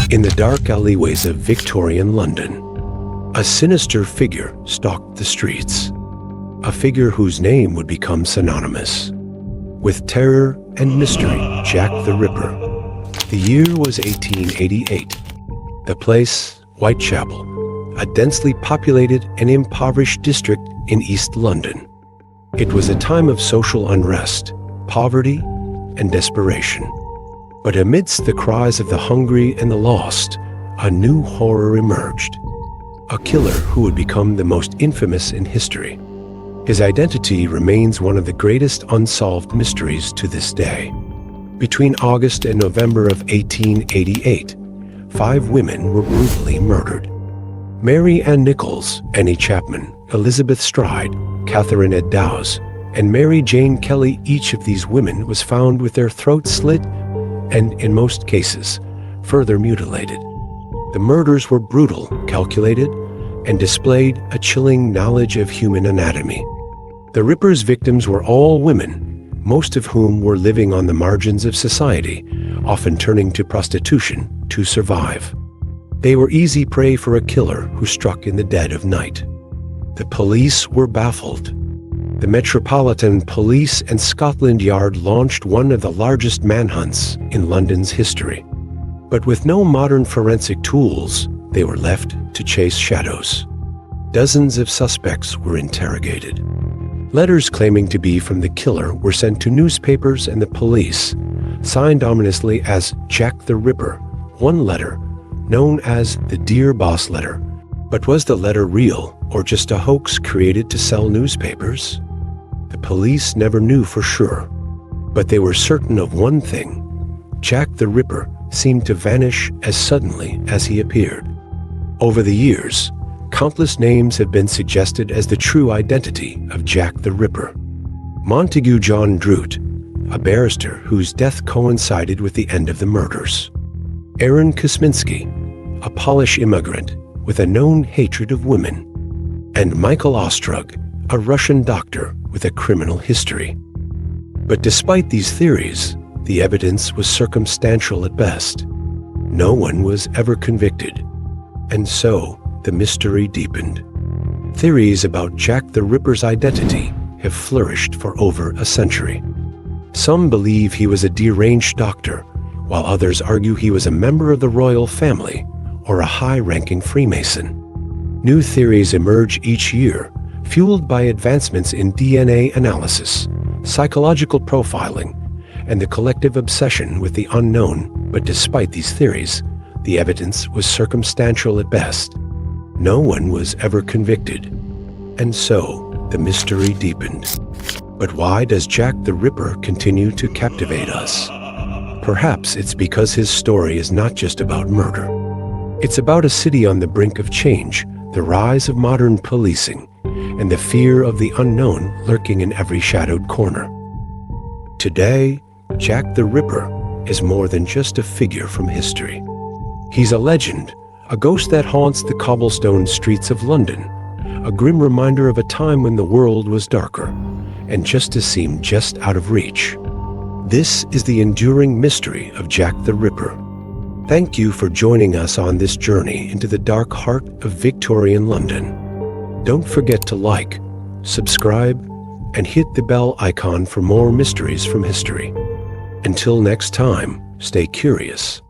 In the dark alleyways of Victorian London, a sinister figure stalked the streets, a figure whose name would become synonymous with terror and mystery. Jack the Ripper. The year was 1888. The place, Whitechapel, a densely populated and impoverished district in East London. It was a time of social unrest, poverty, and desperation. But amidst the cries of the hungry and the lost, a new horror emerged. A killer who would become the most infamous in history. His identity remains one of the greatest unsolved mysteries to this day. Between August and November of 1888, 5 women were brutally murdered. Mary Ann Nichols, Annie Chapman, Elizabeth Stride, Catherine Ed Dowse, and Mary Jane Kelly. Each of these women was found with their throats slit and, in most cases, further mutilated. The murders were brutal, calculated, and displayed a chilling knowledge of human anatomy. The Ripper's victims were all women, most of whom were living on the margins of society, often turning to prostitution to survive. They were easy prey for a killer who struck in the dead of night. The police were baffled. The Metropolitan Police and Scotland Yard launched one of the largest manhunts in London's history. But with no modern forensic tools, they were left to chase shadows. Dozens of suspects were interrogated. Letters claiming to be from the killer were sent to newspapers and the police, signed ominously as Jack the Ripper. One letter, known as the Dear Boss letter. But was the letter real or just a hoax created to sell newspapers? The police never knew for sure, but they were certain of one thing. Jack the Ripper seemed to vanish as suddenly as he appeared. Over the years, countless names have been suggested as the true identity of Jack the Ripper. Montague John Drute, a barrister whose death coincided with the end of the murders. Aaron Kosminski, a Polish immigrant with a known hatred of women. And Michael Ostrug, a Russian doctor with a criminal history. But despite these theories, the evidence was circumstantial at best. No one was ever convicted. And so, the mystery deepened. Theories about Jack the Ripper's identity have flourished for over a century. Some believe he was a deranged doctor, while others argue he was a member of the royal family or a high-ranking Freemason. New theories emerge each year, fueled by advancements in DNA analysis, psychological profiling, and the collective obsession with the unknown. But despite these theories, the evidence was circumstantial at best. No one was ever convicted. And so, the mystery deepened. But why does Jack the Ripper continue to captivate us? Perhaps it's because his story is not just about murder. It's about a city on the brink of change, the rise of modern policing, and the fear of the unknown lurking in every shadowed corner. Today, Jack the Ripper is more than just a figure from history. He's a legend, a ghost that haunts the cobblestone streets of London, a grim reminder of a time when the world was darker, and justice seemed just out of reach. This is the enduring mystery of Jack the Ripper. Thank you for joining us on this journey into the dark heart of Victorian London. Don't forget to like, subscribe, and hit the bell icon for more mysteries from history. Until next time, stay curious